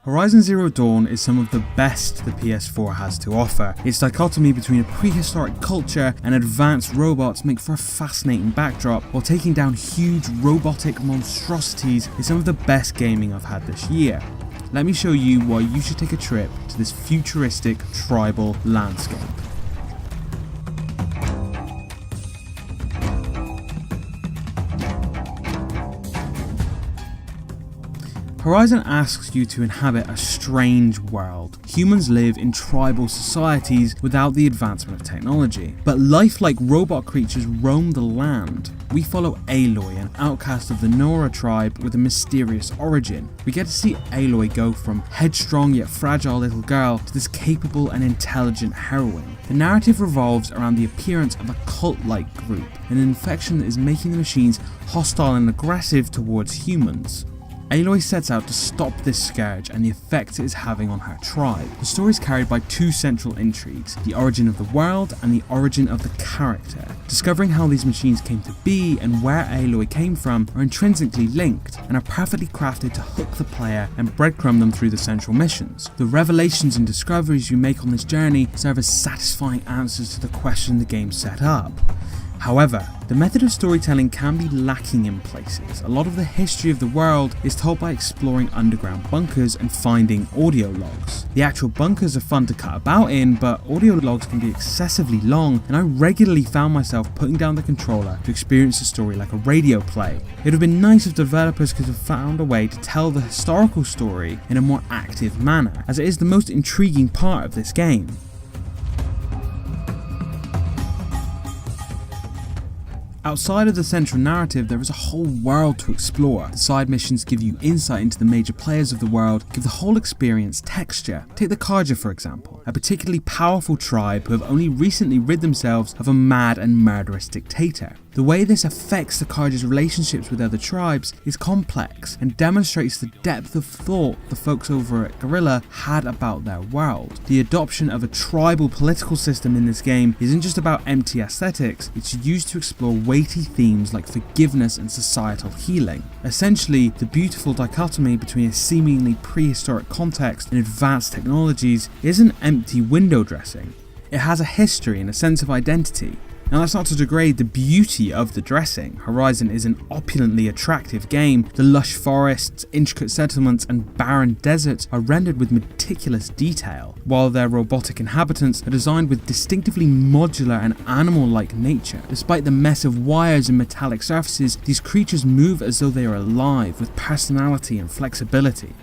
Horizon Zero Dawn is some of the best the PS4 has to offer. Its dichotomy between a prehistoric culture and advanced robots make for a fascinating backdrop, while taking down huge robotic monstrosities is some of the best gaming I've had this year. Let me show you why you should take a trip to this futuristic tribal landscape. Horizon asks you to inhabit a strange world. Humans live in tribal societies without the advancement of technology, but lifelike robot creatures roam the land. We follow Aloy, an outcast of the Nora tribe with a mysterious origin. We get to see Aloy go from headstrong yet fragile little girl to this capable and intelligent heroine. The narrative revolves around the appearance of a cult-like group, an infection that is making the machines hostile and aggressive towards humans. Aloy sets out to stop this scourge and the effect it is having on her tribe. The story is carried by two central intrigues, the origin of the world and the origin of the character. Discovering how these machines came to be and where Aloy came from are intrinsically linked and are perfectly crafted to hook the player and breadcrumb them through the central missions. The revelations and discoveries you make on this journey serve as satisfying answers to the question the game set up. However, the method of storytelling can be lacking in places. A lot of the history of the world is told by exploring underground bunkers and finding audio logs. The actual bunkers are fun to cut about in, but audio logs can be excessively long, and I regularly found myself putting down the controller to experience the story like a radio play. It would have been nice if developers could have found a way to tell the historical story in a more active manner, as it is the most intriguing part of this game. Outside of the central narrative, there is a whole world to explore. The side missions give you insight into the major players of the world, give the whole experience texture. Take the Carja for example, a particularly powerful tribe who have only recently rid themselves of a mad and murderous dictator. The way this affects the Carja's relationships with other tribes is complex and demonstrates the depth of thought the folks over at Guerrilla had about their world. The adoption of a tribal political system in this game isn't just about empty aesthetics, it's used to explore weighty themes like forgiveness and societal healing. Essentially, the beautiful dichotomy between a seemingly prehistoric context and advanced technologies isn't empty window dressing. It has a history and a sense of identity. Now that's not to degrade the beauty of the dressing. Horizon is an opulently attractive game. The lush forests, intricate settlements and barren deserts are rendered with meticulous detail, while their robotic inhabitants are designed with distinctively modular and animal-like nature. Despite the mess of wires and metallic surfaces, these creatures move as though they are alive, with personality and flexibility.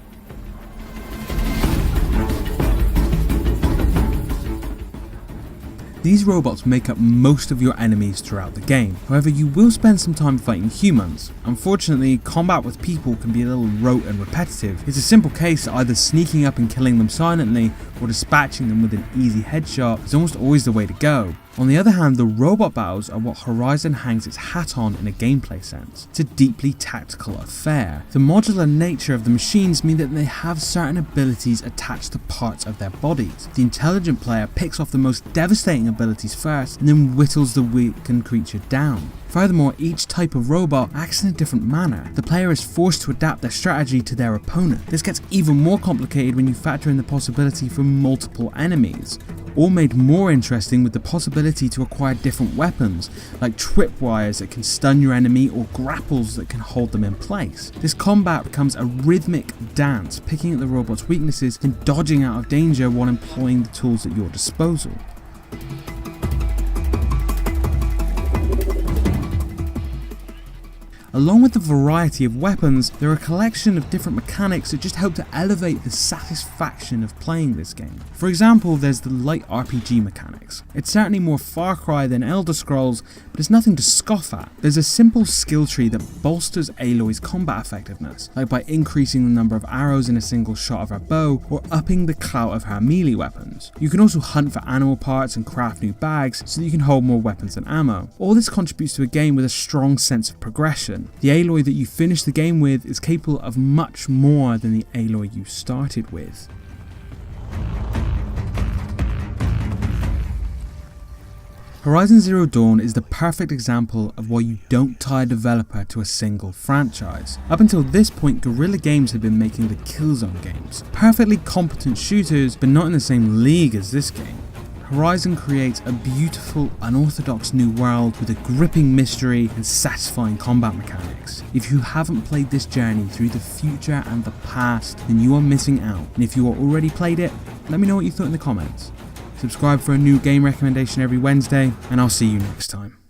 These robots make up most of your enemies throughout the game, however you will spend some time fighting humans. Unfortunately, combat with people can be a little rote and repetitive. It's a simple case that either sneaking up and killing them silently or dispatching them with an easy headshot is almost always the way to go. On the other hand, the robot battles are what Horizon hangs its hat on in a gameplay sense. It's a deeply tactical affair. The modular nature of the machines mean that they have certain abilities attached to parts of their bodies. The intelligent player picks off the most devastating abilities first and then whittles the weakened creature down. Furthermore, each type of robot acts in a different manner. The player is forced to adapt their strategy to their opponent. This gets even more complicated when you factor in the possibility for multiple enemies, all made more interesting with the possibility to acquire different weapons, like tripwires that can stun your enemy or grapples that can hold them in place. This combat becomes a rhythmic dance, picking at the robot's weaknesses and dodging out of danger while employing the tools at your disposal. Along with the variety of weapons, there are a collection of different mechanics that just help to elevate the satisfaction of playing this game. For example, there's the light RPG mechanics. It's certainly more Far Cry than Elder Scrolls, but it's nothing to scoff at. There's a simple skill tree that bolsters Aloy's combat effectiveness, like by increasing the number of arrows in a single shot of her bow or upping the clout of her melee weapons. You can also hunt for animal parts and craft new bags so that you can hold more weapons and ammo. All this contributes to a game with a strong sense of progression. The Aloy that you finish the game with is capable of much more than the Aloy you started with. Horizon Zero Dawn is the perfect example of why you don't tie a developer to a single franchise. Up until this point, Guerrilla Games had been making the Killzone games, perfectly competent shooters, but not in the same league as this game. Horizon creates a beautiful, unorthodox new world with a gripping mystery and satisfying combat mechanics. If you haven't played this journey through the future and the past, then you are missing out. And if you are already played it, let me know what you thought in the comments. Subscribe for a new game recommendation every Wednesday, and I'll see you next time.